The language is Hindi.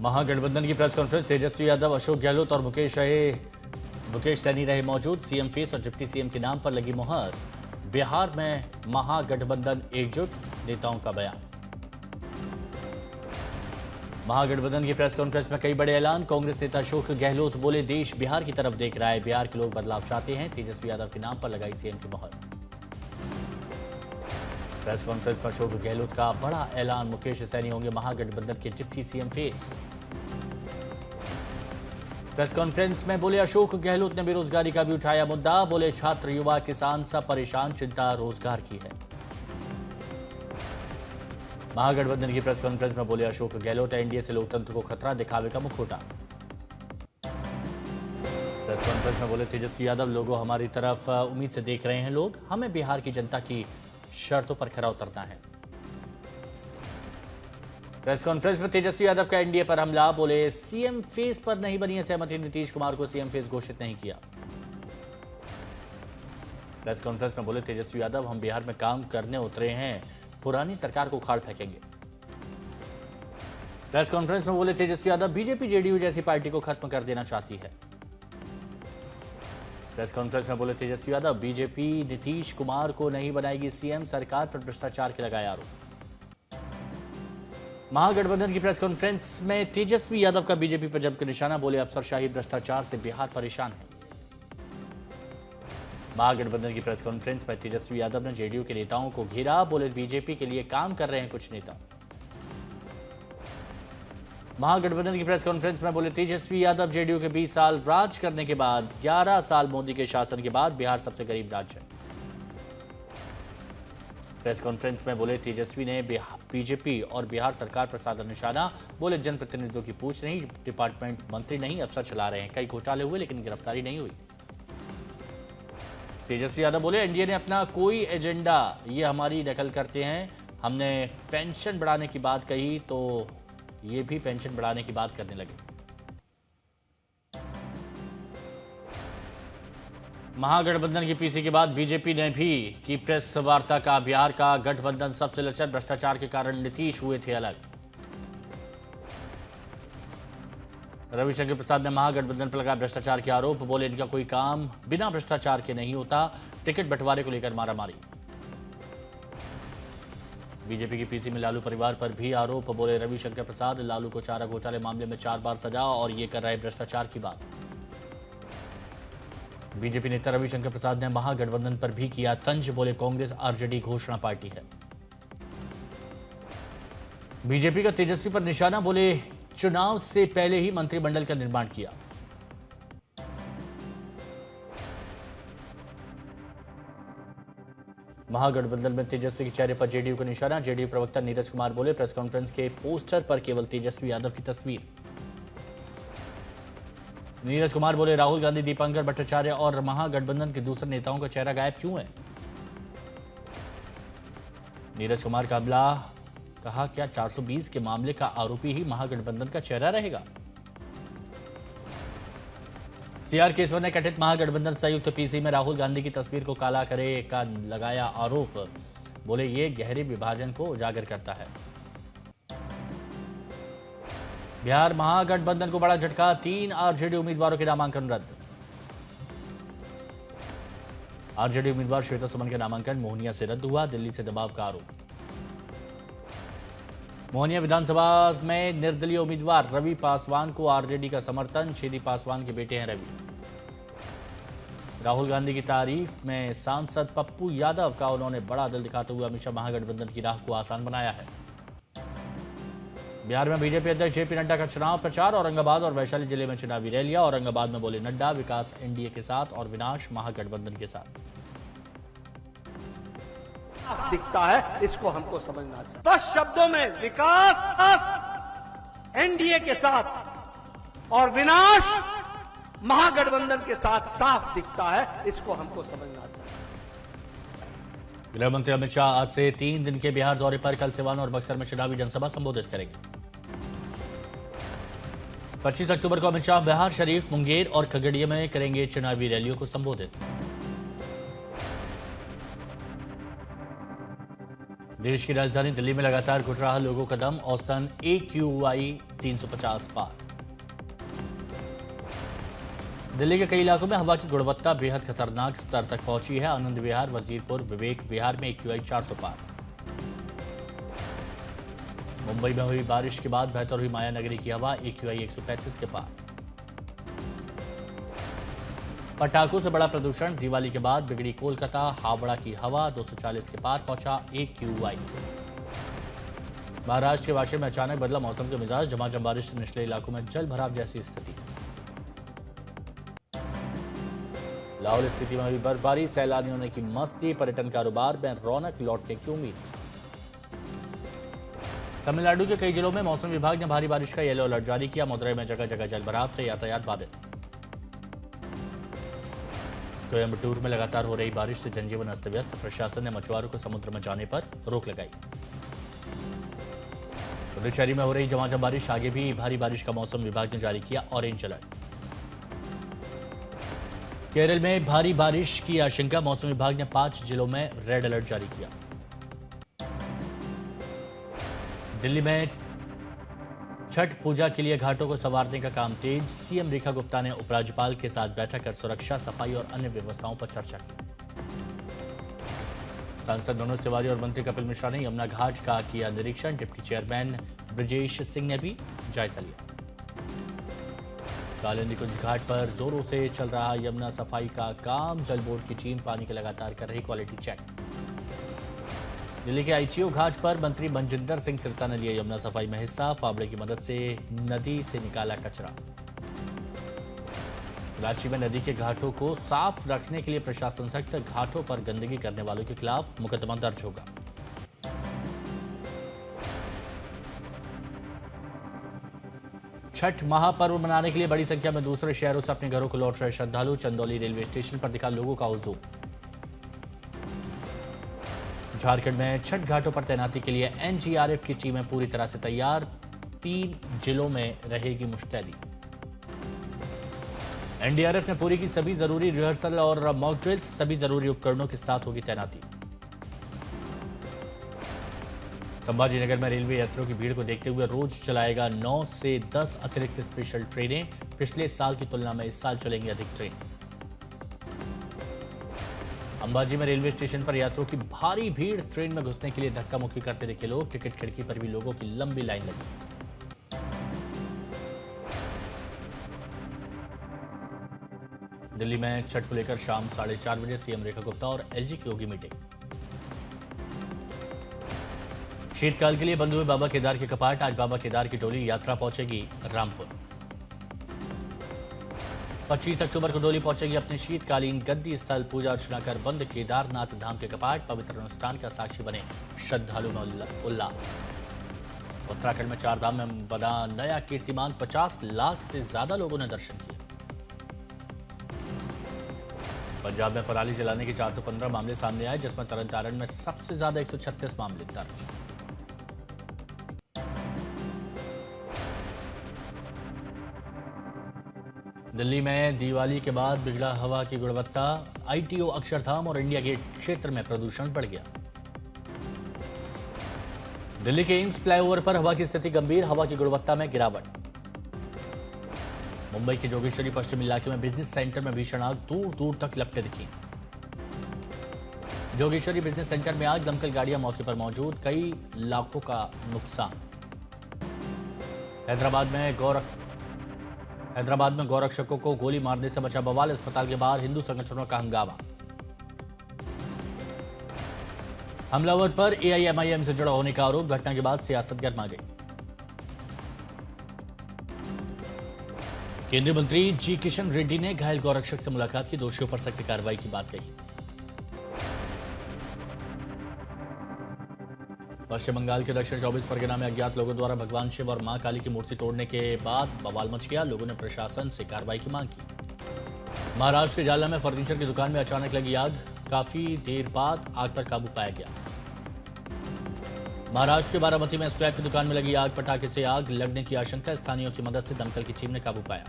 महागठबंधन की प्रेस कॉन्फ्रेंस, तेजस्वी यादव, अशोक गहलोत और मुकेश सैनी रहे मौजूद। सीएम फेस और डिप्टी सीएम के नाम पर लगी मुहर। बिहार में महागठबंधन एकजुट, नेताओं का बयान। महागठबंधन की प्रेस कॉन्फ्रेंस में कई बड़े ऐलान। कांग्रेस नेता अशोक गहलोत बोले, देश बिहार की तरफ देख रहा है, बिहार के लोग बदलाव चाहते हैं। तेजस्वी यादव के नाम पर लगाई सीएम की मुहर। प्रेस कॉन्फ्रेंस पर अशोक गहलोत का बड़ा ऐलान। मुकेश सैनी होंगे महागठबंधन के deputy CM face. Press conference में बोले अशोक गहलोत ने बेरोजगारी का भी उठाया मुद्दा। बोले, छात्र, युवा, किसान सब परेशान, चिंता रोजगार की है। महागठबंधन की प्रेस कॉन्फ्रेंस में बोले अशोक गहलोत, एनडीए से लोकतंत्र को खतरा, दिखावे का मुखौटा। प्रेस कॉन्फ्रेंस में बोले तेजस्वी यादव, लोगों हमारी तरफ उम्मीद से देख रहे हैं लोग, हमें बिहार की जनता की शर्तों पर खरा उतरना है। प्रेस कॉन्फ्रेंस में तेजस्वी यादव का एनडीए पर हमला। बोले, सीएम फेस पर नहीं बनी है सहमति, नीतीश कुमार को सीएम फेस घोषित नहीं किया। प्रेस कॉन्फ्रेंस में बोले तेजस्वी यादव, हम बिहार में काम करने उतरे हैं, पुरानी सरकार को उखाड़ फेंकेंगे। प्रेस कॉन्फ्रेंस में बोले तेजस्वी यादव, बीजेपी जेडीयू जैसी पार्टी को खत्म कर देना चाहती है। प्रेस कॉन्फ्रेंस में बोले तेजस्वी यादव, बीजेपी नीतीश कुमार को नहीं बनाएगी सीएम, सरकार पर भ्रष्टाचार के लगाए आरोप। महागठबंधन की प्रेस कॉन्फ्रेंस में तेजस्वी यादव का बीजेपी पर जमकर निशाना। बोले, अफसरशाही भ्रष्टाचार से बिहार परेशान है। महागठबंधन की प्रेस कॉन्फ्रेंस में तेजस्वी यादव ने जेडीयू के नेताओं को घेरा। बोले, बीजेपी के लिए काम कर रहे हैं कुछ नेता। महागठबंधन की प्रेस कॉन्फ्रेंस में बोले तेजस्वी यादव, जेडीयू के 20 साल राज करने के बाद, 11 साल मोदी के शासन के बाद बिहार सबसे गरीब राज्य है। प्रेस कॉन्फ्रेंस में बोले तेजस्वी ने बीजेपी और बिहार सरकार पर साधा निशाना। बोले, जनप्रतिनिधियों की पूछ नहीं, डिपार्टमेंट मंत्री नहीं, अफसर चला रहे हैं। कई घोटाले हुए लेकिन गिरफ्तारी नहीं हुई। तेजस्वी यादव बोले, एनडीए ने अपना कोई एजेंडा, ये हमारी नकल करते हैं। हमने पेंशन बढ़ाने की बात कही तो ये भी पेंशन बढ़ाने की बात करने लगे। महागठबंधन की पीसी के बाद बीजेपी ने भी की प्रेस वार्ता का। बिहार का गठबंधन सबसे लचर, भ्रष्टाचार के कारण नीतीश हुए थे अलग। रविशंकर प्रसाद ने महागठबंधन पर लगाया भ्रष्टाचार के आरोप। बोले, इनका कोई काम बिना भ्रष्टाचार के नहीं होता। टिकट बंटवारे को लेकर मारामारी। बीजेपी की पीसी में लालू परिवार पर भी आरोप। बोले रविशंकर प्रसाद, लालू को चारा घोटाले मामले में 4 बार सजा और ये कर रहे भ्रष्टाचार की बात। बीजेपी नेता रविशंकर प्रसाद ने महागठबंधन पर भी किया तंज। बोले, कांग्रेस आरजेडी घोषणा पार्टी है। बीजेपी का तेजस्वी पर निशाना। बोले, चुनाव से पहले ही मंत्रिमंडल का निर्माण किया। महागठबंधन में तेजस्वी के चेहरे पर जेडीयू का निशाना। जेडीयू प्रवक्ता नीरज कुमार बोले, प्रेस कॉन्फ्रेंस के पोस्टर पर केवल तेजस्वी यादव की तस्वीर। नीरज कुमार बोले, राहुल गांधी, दीपांकर भट्टाचार्य और महागठबंधन के दूसरे नेताओं का चेहरा गायब क्यों है। नीरज कुमार का हमला। कहा, क्या 420 के मामले का आरोपी ही महागठबंधन का चेहरा रहेगा। सीआर केसवर ने कथित महागठबंधन संयुक्त पीसी में राहुल गांधी की तस्वीर को काला करे का लगाया आरोप। बोले, ये गहरे विभाजन को उजागर करता है। बिहार महागठबंधन को बड़ा झटका। 3 आरजेडी उम्मीदवारों के नामांकन रद्द। आरजेडी उम्मीदवार श्वेता सुमन का नामांकन मोहनिया से रद्द हुआ। दिल्ली से दबाव का आरोप। मोहनिया विधानसभा में निर्दलीय उम्मीदवार रवि पासवान को आरजेडी का समर्थन। छेदी पासवान के बेटे हैं रवि। राहुल गांधी की तारीफ में सांसद पप्पू यादव का उन्होंने बड़ा दिल दिखाते हुए हमेशा महागठबंधन की राह को आसान बनाया है। बिहार में बीजेपी अध्यक्ष जेपी नड्डा का चुनाव प्रचार। औरंगाबाद और वैशाली जिले में चुनावी रैलियां। औरंगाबाद में बोले नड्डा, विकास एनडीए के साथ और विनाश महागठबंधन के साथ। दिखता है, इसको हमको समझना चाहिए। 10 शब्दों में विकास एनडीए के साथ और विनाश महागठबंधन के साथ साफ दिखता है, इसको हमको समझना चाहिए। गृह मंत्री अमित शाह आज से 3 दिन के बिहार दौरे पर। कल सिवान और बक्सर में चुनावी जनसभा संबोधित करेंगे। 25 अक्टूबर को अमित शाह बिहार शरीफ, मुंगेर और खगड़िया में करेंगे चुनावी रैलियों को संबोधित। देश की राजधानी दिल्ली में लगातार घुट रहा लोगों का दम, औसतन AQI 350 पार। दिल्ली के कई इलाकों में हवा की गुणवत्ता बेहद खतरनाक स्तर तक पहुंची है। आनंद विहार, वजीरपुर, विवेक विहार में AQI 400 पार। मुंबई में हुई बारिश के बाद बेहतर हुई माया नगरी की हवा, AQI 135 के पार। पटाखों से बड़ा प्रदूषण, दिवाली के बाद बिगड़ी कोलकाता, हावड़ा की हवा 240 के पार पहुंचा AQI। महाराष्ट्र के वाशे में अचानक बदला मौसम के मिजाज, झमाझम बारिश से निचले इलाकों में जल भराव जैसी स्थिति। लाहौल स्पीति में हुई बर्फबारी, सैलानियों ने की मस्ती, पर्यटन कारोबार में रौनक लौटने की उम्मीद। तमिलनाडु के कई जिलों में मौसम विभाग ने भारी बारिश का येलो अलर्ट जारी किया। मदुरई में जगह जगह जल भराव से यातायात बाधित। कोयम्बटूर में लगातार हो रही बारिश से जनजीवन अस्त व्यस्त, प्रशासन ने मछुआरों को समुद्र में जाने पर रोक लगाई। पुडुचेरी में हो रही झमाझम बारिश, आगे भी भारी बारिश का मौसम विभाग ने जारी किया ऑरेंज अलर्ट। केरल में भारी बारिश की आशंका, मौसम विभाग ने 5 जिलों में रेड अलर्ट जारी किया। दिल्ली में छठ पूजा के लिए घाटों को संवारने का काम तेज, सीएम रेखा गुप्ता ने उपराज्यपाल के साथ बैठक कर सुरक्षा, सफाई और अन्य व्यवस्थाओं पर चर्चा की। सांसद मनोज तिवारी और मंत्री कपिल मिश्रा ने यमुना घाट का किया निरीक्षण, डिप्टी चेयरमैन ब्रजेश सिंह ने भी जायजा लिया। कालिंदी कुंज घाट पर जोरों से चल रहा यमुना सफाई का काम, जल बोर्ड की टीम पानी के लगातार कर रही क्वालिटी चेक। दिल्ली के आईचीओ घाट पर मंत्री मनजिंदर सिंह सिरसा ने लिया यमुना सफाई में हिस्सा, फावड़े की मदद से नदी से निकाला कचरा। कराची में नदी के घाटों को साफ रखने के लिए प्रशासन सख्त, घाटों पर गंदगी करने वालों के खिलाफ मुकदमा दर्ज होगा। छठ महापर्व मनाने के लिए बड़ी संख्या में दूसरे शहरों से अपने घरों को लौट रहे श्रद्धालु, चंदौली रेलवे स्टेशन पर दिखा लोगों का हुजूम। झारखंड में छठ घाटों पर तैनाती के लिए एनडीआरएफ की टीमें पूरी तरह से तैयार, 3 जिलों में रहेगी मुश्तैदी। एनडीआरएफ ने पूरी की सभी जरूरी रिहर्सल और मॉक ड्रिल्स, सभी जरूरी उपकरणों के साथ होगी तैनाती। संभाजीनगर में रेलवे यात्रियों की भीड़ को देखते हुए रोज चलाएगा 9 से 10 अतिरिक्त स्पेशल ट्रेनें, पिछले साल की तुलना में इस साल चलेंगी अधिक ट्रेन। अंबाजी में रेलवे स्टेशन पर यात्रियों की भारी भीड़, ट्रेन में घुसने के लिए धक्का मुक्की करते दिखे लोग, टिकट खिड़की पर भी लोगों की लंबी लाइन लगी। दिल्ली में छठ को लेकर शाम 4:30 बजे सीएम रेखा गुप्ता और एलजी की होगी मीटिंग। शीतकाल के लिए बंद हुए बाबा केदार के कपाट, आज बाबा केदार की डोली यात्रा पहुंचेगी रामपुर। 25 अक्टूबर को डोली पहुंचेगी अपने शीतकालीन गद्दी स्थल, पूजा अर्चना कर बंद केदारनाथ धाम के कपाट, पवित्र अनुष्ठान का साक्षी बने श्रद्धालु में उल्लास। उत्तराखंड में 4 धाम में बना नया कीर्तिमान, 50 लाख से ज्यादा लोगों ने दर्शन किए। पंजाब में पराली जलाने के 415 मामले सामने आए, जिसमें तरनतारण में सबसे ज्यादा 136 मामले दर्ज। दिल्ली में दिवाली के बाद बिगड़ा हवा की गुणवत्ता, आईटीओ अक्षरधाम और इंडिया गेट क्षेत्र में प्रदूषण बढ़ गया। दिल्ली के एम्स फ्लाईओवर पर हवा की स्थिति गंभीर, हवा की गुणवत्ता में गिरावट। मुंबई के जोगेश्वरी पश्चिम इलाके में बिजनेस सेंटर में भीषण आग, दूर दूर तक लपटें दिखी। जोगेश्वरी बिजनेस सेंटर में आग, दमकल गाड़ियां मौके पर मौजूद, कई लाखों का नुकसान। हैदराबाद में गौरक्षकों को गोली मारने से बचा बवाल, अस्पताल के बाहर हिंदू संगठनों का हंगामा। हमलावर पर एआईएमआईएम से जुड़ा होने का आरोप, घटना के बाद सियासत गर्मा गई। केंद्रीय मंत्री जी किशन रेड्डी ने घायल गौरक्षक से मुलाकात की, दोषियों पर सख्त कार्रवाई की बात कही। पश्चिम बंगाल के दक्षिण 24 परगना में अज्ञात लोगों द्वारा भगवान शिव और मां काली की मूर्ति तोड़ने के बाद बवाल मच गया, लोगों ने प्रशासन से कार्रवाई की मांग की। महाराष्ट्र के जालना में फर्नीचर की दुकान में अचानक लगी आग, काफी देर बाद आग पर काबू पाया गया। महाराष्ट्र के बारामती में स्क्रैप की दुकान में लगी आग, पटाखे से आग लगने की आशंका, स्थानीयों की मदद से दमकल की टीम ने काबू पाया।